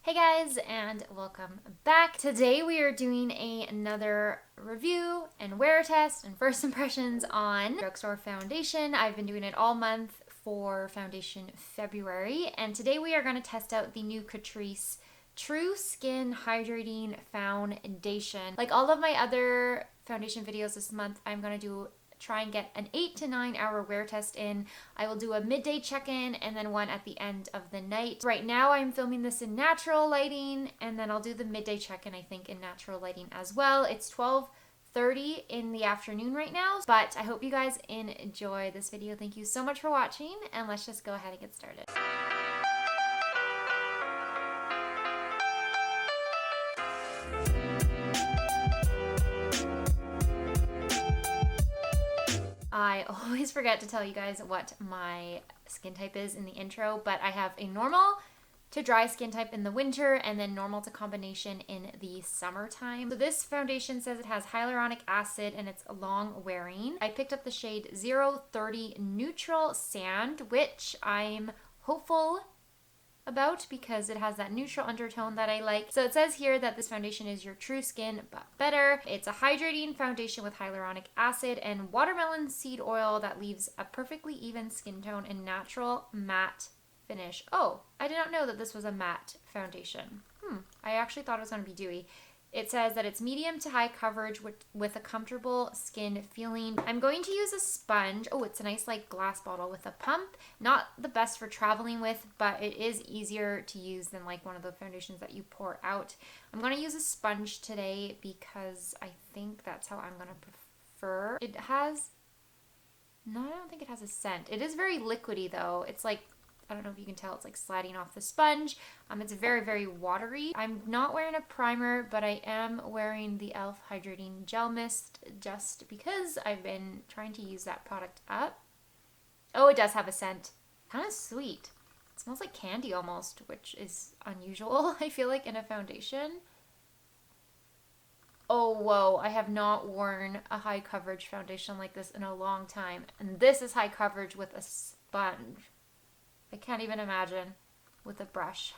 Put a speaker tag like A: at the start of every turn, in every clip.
A: Hey guys, and welcome back. Today we are doing another review and wear test and first impressions on drugstore foundation. I've been doing it all month for foundation February, and today we are going to test out the new Catrice True Skin Hydrating Foundation. Like all of my other foundation videos this month, I'm going to try and get an 8 to 9 hour wear test in. I will do a midday check-in and then one at the end of the night. Right now I'm filming this in natural lighting, and then I'll do the midday check-in I think in natural lighting as well. It's 12:30 in the afternoon right now, but I hope you guys enjoy this video. Thank you so much for watching, and let's just go ahead and get started. I always forget to tell you guys what my skin type is in the intro, but I have a normal to dry skin type in the winter and then normal to combination in the summertime. So this foundation says it has hyaluronic acid and it's long wearing. I picked up the shade 030 Neutral Sand, which I'm hopeful about because it has that neutral undertone that I like. So it says here that this foundation is your true skin but better. It's a hydrating foundation with hyaluronic acid and watermelon seed oil that leaves a perfectly even skin tone and natural matte finish. Oh, I did not know that this was a matte foundation. I actually thought it was going to be dewy. It says that it's medium to high coverage with a comfortable skin feeling. I'm going to use a sponge. Oh, it's a nice like glass bottle with a pump. Not the best for traveling with, but it is easier to use than like one of the foundations that you pour out. I'm going to use a sponge today because I think that's how I'm going to prefer. It has, no, I don't think it has a scent. It is very liquidy though. It's like, I don't know if you can tell, it's like sliding off the sponge. It's very, very watery. I'm not wearing a primer, but I am wearing the e.l.f. Hydrating Gel Mist just because I've been trying to use that product up. Oh, it does have a scent. Kind of sweet. It smells like candy almost, which is unusual, I feel like, in a foundation. Oh, whoa, I have not worn a high coverage foundation like this in a long time. And this is high coverage with a sponge. I can't even imagine with a brush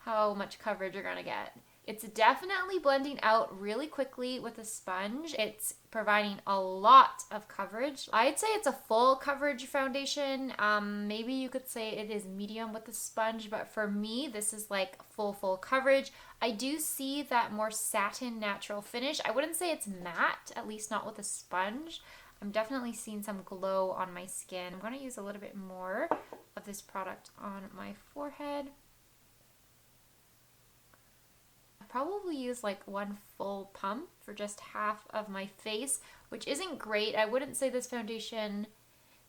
A: how much coverage you're going to get. It's definitely blending out really quickly with a sponge. It's providing a lot of coverage. I'd say it's a full coverage foundation. Maybe you could say it is medium with the sponge, but for me, this is like full coverage. I do see that more satin natural finish. I wouldn't say it's matte, at least not with a sponge. I'm definitely seeing some glow on my skin. I'm going to use a little bit more of this product on my forehead. I probably use like one full pump for just half of my face, which isn't great. I wouldn't say this foundation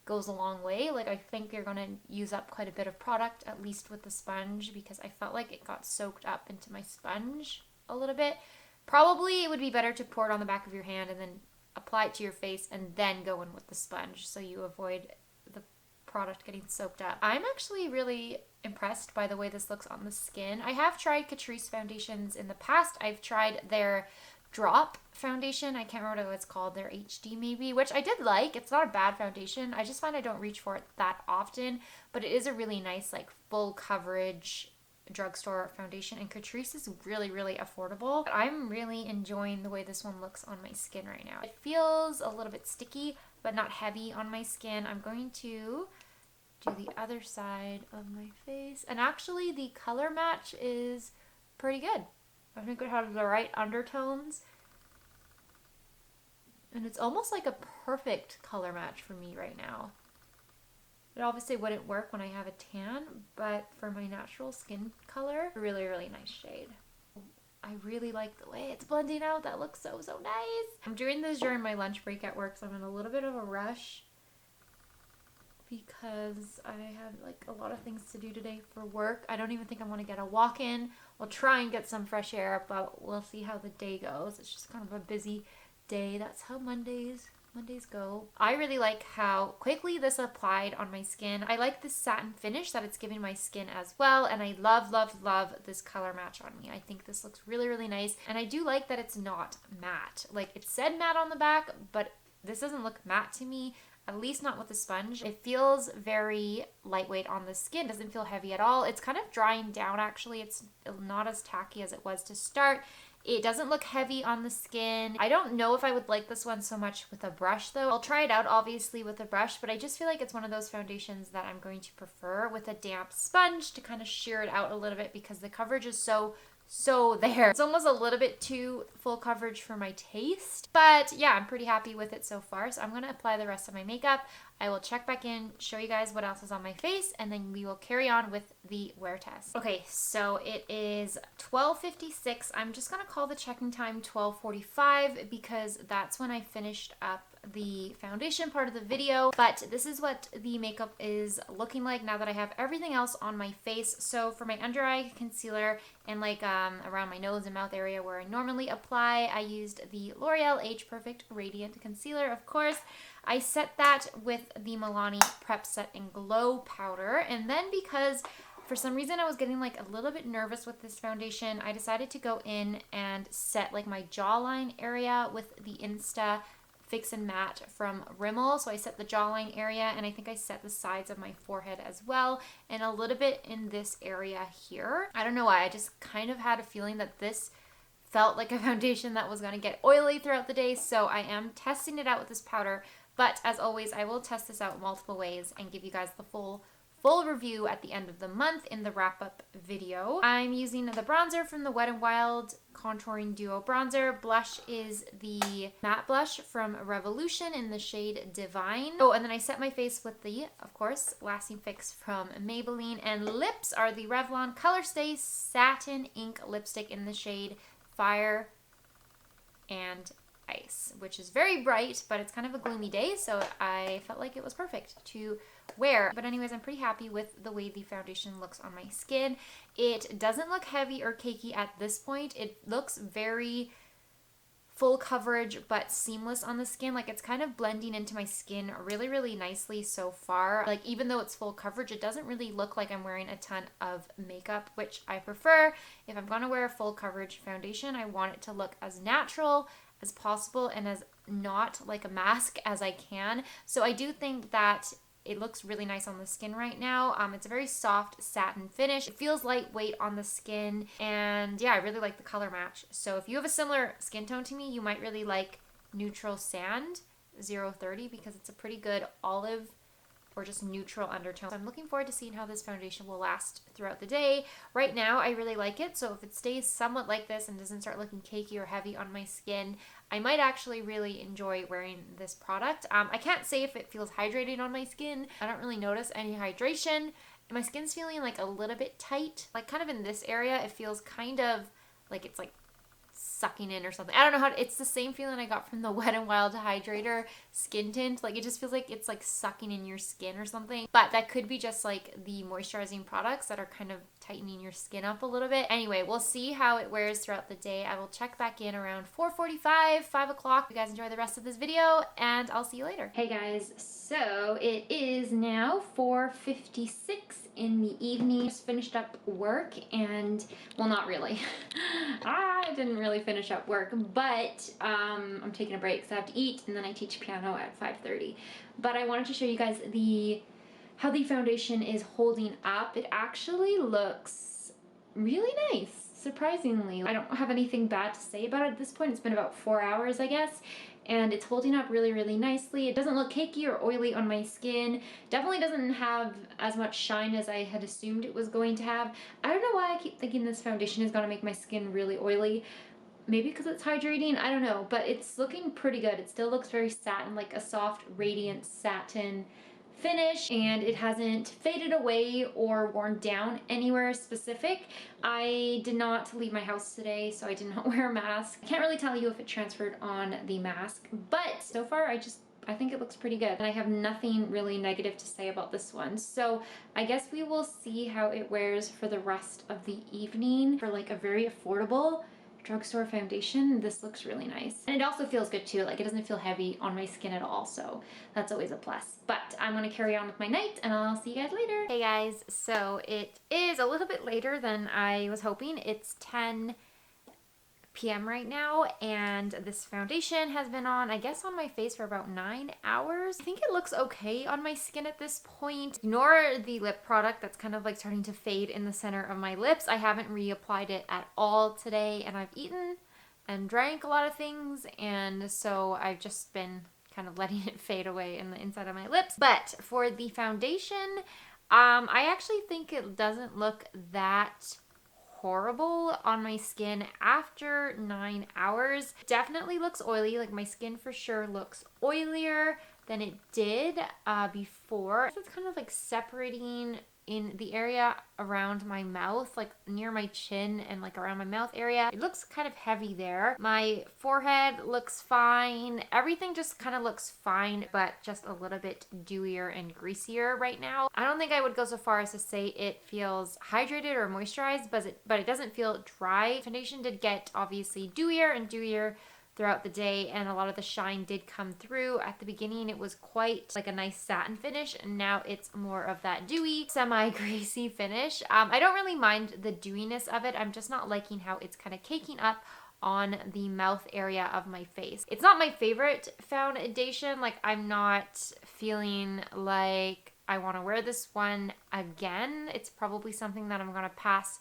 A: goes a long way. Like I think you're going to use up quite a bit of product, at least with the sponge, because I felt like it got soaked up into my sponge a little bit. Probably it would be better to pour it on the back of your hand and then apply it to your face and then go in with the sponge so you avoid the product getting soaked up. I'm actually really impressed by the way this looks on the skin. I have tried Catrice foundations in the past. I've tried their drop foundation. I can't remember what it's called, their HD maybe, which I did like. It's not a bad foundation. I just find I don't reach for it that often, but it is a really nice like full coverage drugstore foundation, and Catrice is really affordable. I'm really enjoying the way this one looks on my skin right now. It feels a little bit sticky but not heavy on my skin. I'm going to do the other side of my face, and actually the color match is pretty good. I think it has the right undertones, and it's almost like a perfect color match for me right now. It obviously wouldn't work when I have a tan, but for my natural skin color, really nice shade. I really like the way it's blending out. That looks so nice. I'm doing this during my lunch break at work, so I'm in a little bit of a rush because I have like a lot of things to do today for work. I don't even think I'm going to get a walk in. We'll try and get some fresh air, but we'll see how the day goes. It's just kind of a busy day. That's how Mondays go. I really like how quickly this applied on my skin. I like the satin finish that it's giving my skin as well, and I love this color match on me. I think this looks really nice, and I do like that it's not matte. Like it said matte on the back, but this doesn't look matte to me. at least not with a sponge. It feels very lightweight on the skin, doesn't feel heavy at all. It's kind of drying down actually. It's not as tacky as it was to start. It doesn't look heavy on the skin. I don't know if I would like this one so much with a brush though. I'll try it out obviously with a brush, but I just feel like it's one of those foundations that I'm going to prefer with a damp sponge to kind of sheer it out a little bit because the coverage is so there. It's almost a little bit too full coverage for my taste, but yeah, I'm pretty happy with it so far. So I'm going to apply the rest of my makeup. I will check back in, show you guys what else is on my face, and then we will carry on with the wear test. Okay, so it is 12:56. I'm just going to call the checking time 12:45 because that's when I finished up the foundation part of the video. But this is what the makeup is looking like now that I have everything else on my face. So for my under eye concealer and like around my nose and mouth area where I normally apply, I used the L'Oreal Age Perfect Radiant Concealer, of course. I set that with the Milani Prep Set and Glow powder, and then because for some reason I was getting like a little bit nervous with this foundation, I decided to go in and set like my jawline area with the Insta Fix and Matte from Rimmel. So I set the jawline area, and I think I set the sides of my forehead as well, and a little bit in this area here. I don't know why, I just kind of had a feeling that this felt like a foundation that was going to get oily throughout the day, so I am testing it out with this powder. But as always, I will test this out multiple ways and give you guys the full review at the end of the month in the wrap-up video. I'm using the bronzer from the Wet n Wild Contouring Duo Bronzer. Blush is the matte blush from Revolution in the shade Divine. Oh, and then I set my face with the, of course, Lasting Fix from Maybelline. And lips are the Revlon Colorstay Satin Ink Lipstick in the shade Fire and Ice, which is very bright, but it's kind of a gloomy day, so I felt like it was perfect to wear. But anyways, I'm pretty happy with the way the foundation looks on my skin. It doesn't look heavy or cakey at this point. It looks very full coverage but seamless on the skin. Like it's kind of blending into my skin really nicely so far. Like even though it's full coverage, it doesn't really look like I'm wearing a ton of makeup, which I prefer. If I'm gonna wear a full coverage foundation, I want it to look as natural as possible and as not like a mask as I can. So I do think that it looks really nice on the skin right now. It's a very soft satin finish. It feels lightweight on the skin, and yeah, I really like the color match. So if you have a similar skin tone to me, you might really like Neutral Sand 030 because it's a pretty good olive or just neutral undertone. So I'm looking forward to seeing how this foundation will last throughout the day. Right now, I really like it, so if it stays somewhat like this and doesn't start looking cakey or heavy on my skin, I might actually really enjoy wearing this product. I can't say if it feels hydrating on my skin. I don't really notice any hydration. My skin's feeling like a little bit tight, like kind of in this area. It feels kind of like it's like sucking in or something. I don't know how to, it's the same feeling I got from the Wet n Wild Hydrator skin tint. Like it just feels like it's like sucking in your skin or something, but that could be just like the moisturizing products that are kind of tightening your skin up a little bit. Anyway, we'll see how it wears throughout the day. I will check back in around 4:45, 5 o'clock. You guys enjoy the rest of this video, and I'll see you later. Hey guys, so it is now 4:56 in the evening. Just finished up work, and well, not really. I didn't really finish up work, but I'm taking a break because I have to eat, and then I teach piano at 5:30. But I wanted to show you guys how the foundation is holding up. It actually looks really nice, surprisingly. I don't have anything bad to say about it at this point. It's been about 4 hours, I guess, and it's holding up really nicely. It doesn't look cakey or oily on my skin. Definitely doesn't have as much shine as I had assumed it was going to have. I don't know why I keep thinking this foundation is going to make my skin really oily. Maybe because it's hydrating, I don't know, but it's looking pretty good. It still looks very satin, like a soft, radiant satin finish, and it hasn't faded away or worn down anywhere specific. I did not leave my house today, so I did not wear a mask. I can't really tell you if it transferred on the mask, but so far I think it looks pretty good, and I have nothing really negative to say about this one. So I guess we will see how it wears for the rest of the evening. For like a very affordable drugstore foundation, this looks really nice. And it also feels good too, like it doesn't feel heavy on my skin at all, so that's always a plus. But I'm gonna carry on with my night, and I'll see you guys later. Hey guys, so it is a little bit later than I was hoping. It's 10 p.m. right now, and this foundation has been on, I guess, on my face for about 9 hours. I think it looks okay on my skin at this point. Ignore the lip product that's kind of like starting to fade in the center of my lips. I haven't reapplied it at all today, and I've eaten and drank a lot of things, and so I've just been kind of letting it fade away in the inside of my lips. But for the foundation, I actually think it doesn't look that horrible on my skin after 9 hours. Definitely looks oily. Like, my skin for sure looks oilier than it did before. It's kind of like separating in the area around my mouth, like near my chin and like around my mouth area. It looks kind of heavy there. My forehead looks fine. Everything just kind of looks fine, but just a little bit dewier and greasier right now. I don't think I would go so far as to say it feels hydrated or moisturized, but it doesn't feel dry. Foundation did get obviously dewier and dewier throughout the day, and a lot of the shine did come through. At the beginning, it was quite like a nice satin finish, and now it's more of that dewy, semi-greasy finish. I don't really mind the dewiness of it. I'm just not liking how it's kind of caking up on the mouth area of my face. It's not my favorite foundation. Like, I'm not feeling like I want to wear this one again. It's probably something that I'm going to pass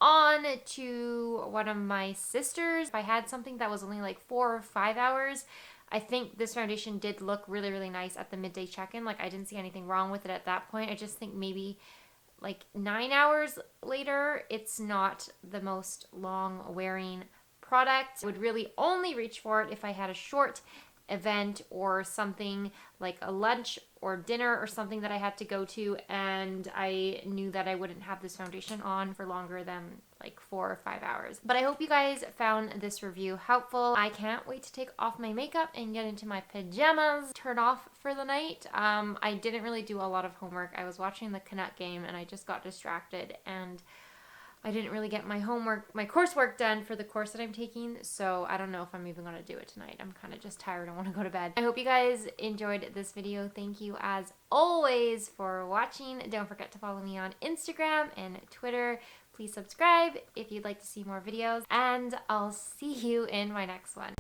A: on to one of my sisters. If I had something that was only like 4 or 5 hours, I think this foundation did look really, really nice at the midday check-in. Like, I didn't see anything wrong with it at that point. I just think maybe like 9 hours later, it's not the most long wearing product. I would really only reach for it if I had a short event or something like a lunch or dinner or something that I had to go to, and I knew that I wouldn't have this foundation on for longer than like 4 or 5 hours. But I hope you guys found this review helpful. I can't wait to take off my makeup and get into my pajamas, turn off for the night. I didn't really do a lot of homework. I was watching the Canuck game and I just got distracted, and I didn't really get my coursework done for the course that I'm taking, so I don't know if I'm even going to do it tonight. I'm kind of just tired. I want to go to bed. I hope you guys enjoyed this video. Thank you as always for watching. Don't forget to follow me on Instagram and Twitter. Please subscribe if you'd like to see more videos, and I'll see you in my next one.